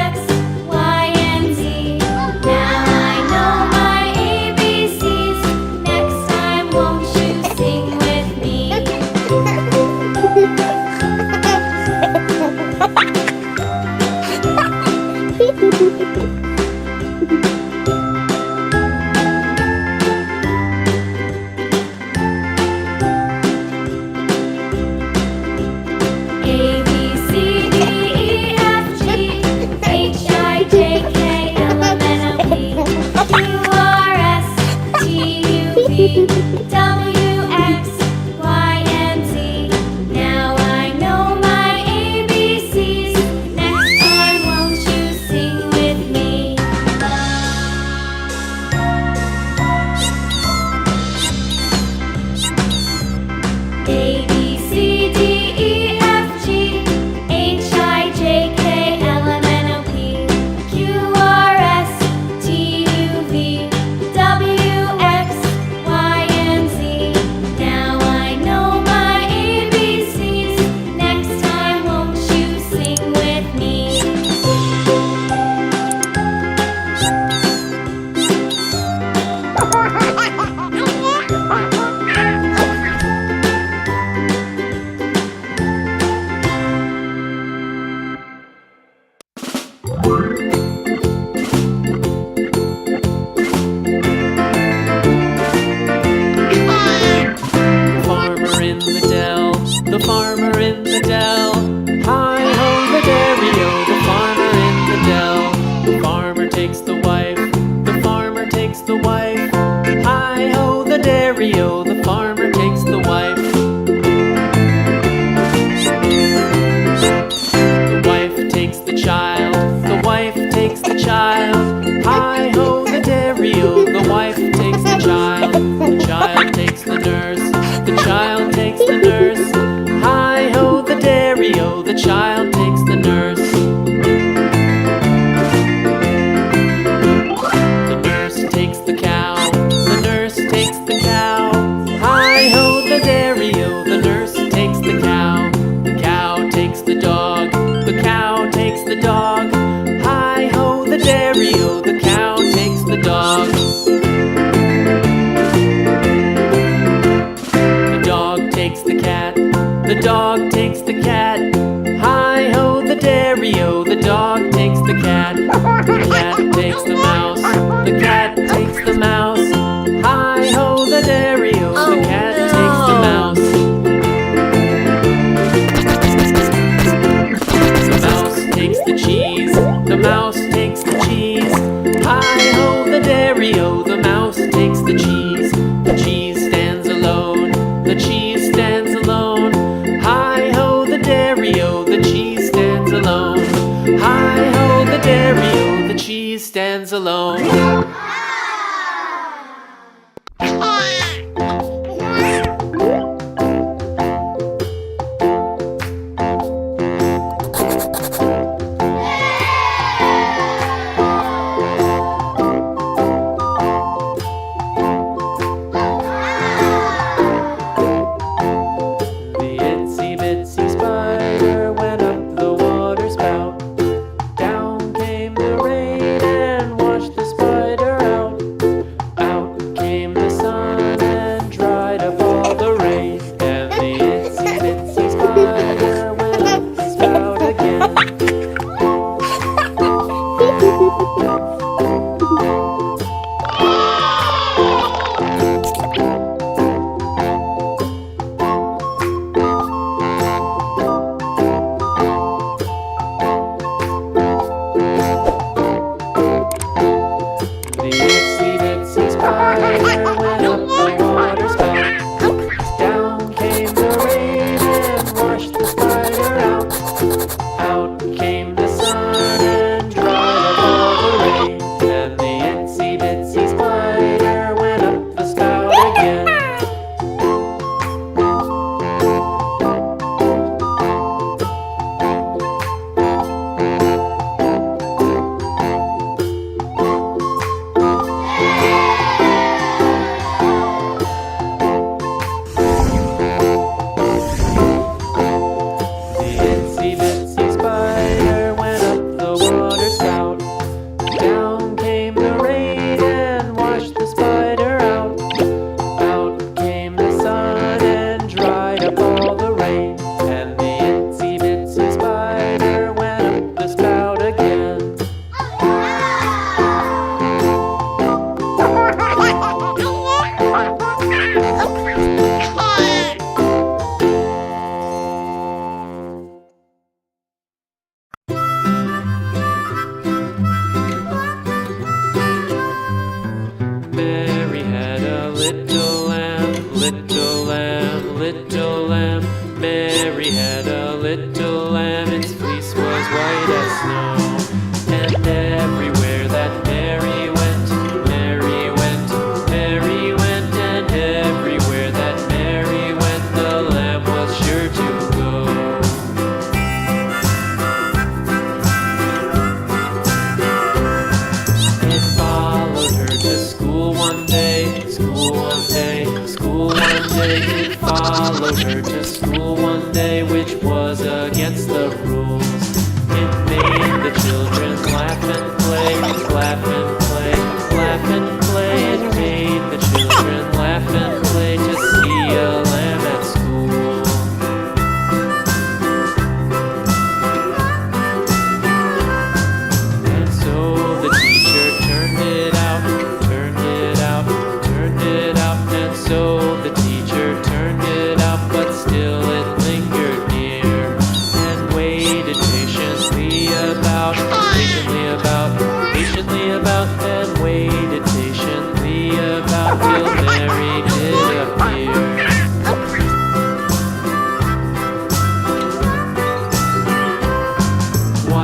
X, Farmer in the dell, the farmer in the dell. Hi-ho the dairy-o, the farmer in the dell. The farmer takes the wife, the farmer takes the wife. Hi-ho the dairy-o, the farmer takes the wife. The wife takes the child, the wife takes the child. Hi-ho the dairy-o, the wife takes the child. The child takes the nurse, the child takes the nurse. Hi-ho the dairy-o, the child takes the nurse. The nurse takes the cow, the nurse takes the cow. Hi-ho the dairy-o, the nurse takes the cow. The cow takes the dog, the cow takes the dog. Hi-ho the dairy-o, the cow takes the dog. The dog takes the cat, the dog takes the cat. Hi-ho the dairy-o, the dog takes the cat. The cat takes the mouse, the cat takes the mouse. Hi-ho the dairy-o, the cat takes the mouse. The mouse takes the cheese, the mouse takes the cheese. Hi-ho the dairy-o, the mouse takes the cheese. The cheese stands alone, the cheese stands alone. Hi-ho the dairy-o, the cheese stands alone. Hi-ho the dairy-o, the cheese stands alone. The itsy bitsy spider went up the water spout. Down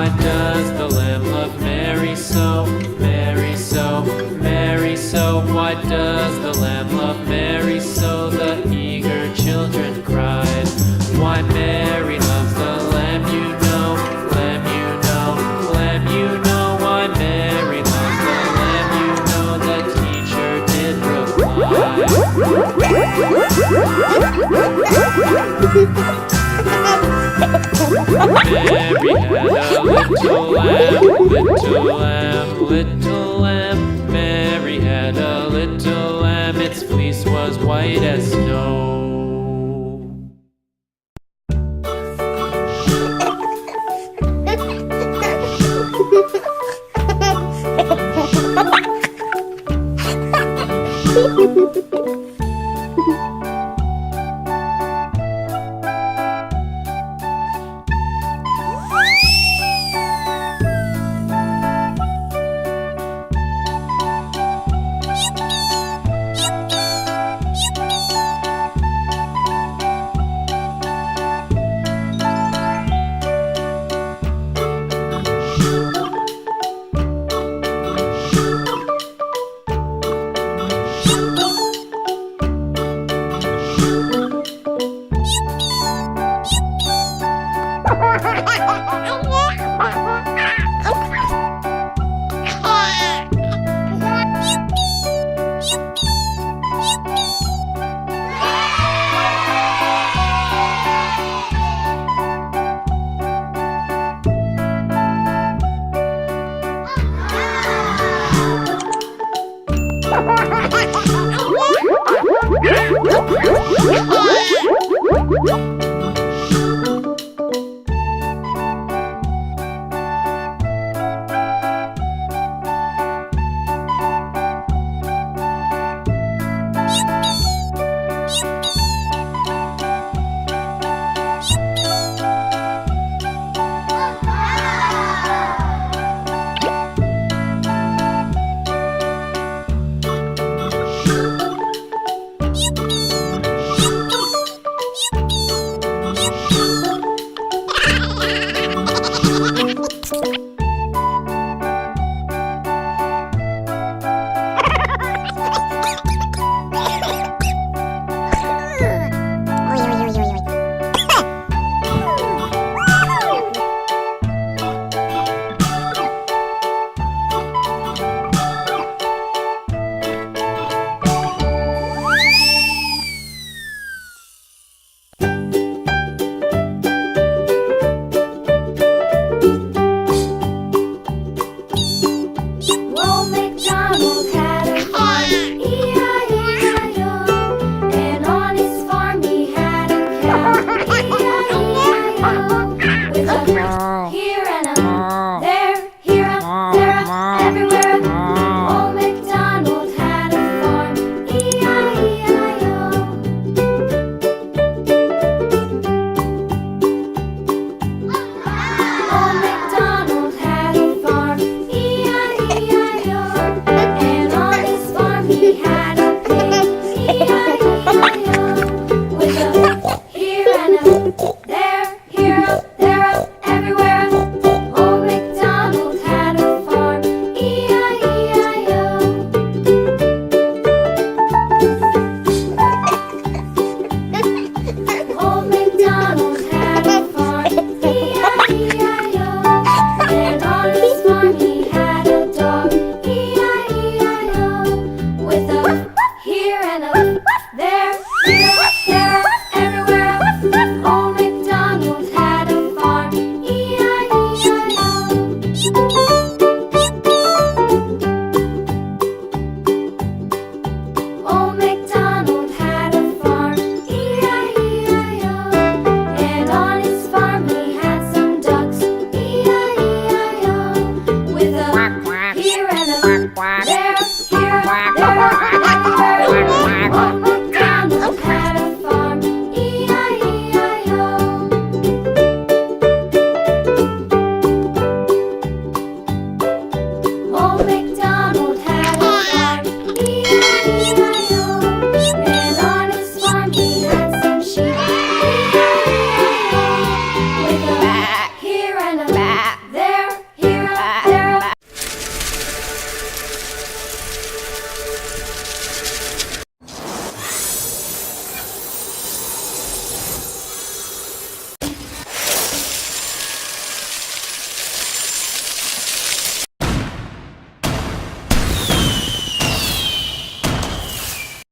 Why does the lamb love Mary so? Mary so, Mary so. Why does the lamb love Mary so? The eager children cried. Why Mary loves the lamb, you know, lamb, you know, lamb, you know. Why Mary loves the lamb, you know, the teacher did reply. Mary had a little lamb, little lamb, little lamb. Mary had a little lamb, its fleece was white as snow.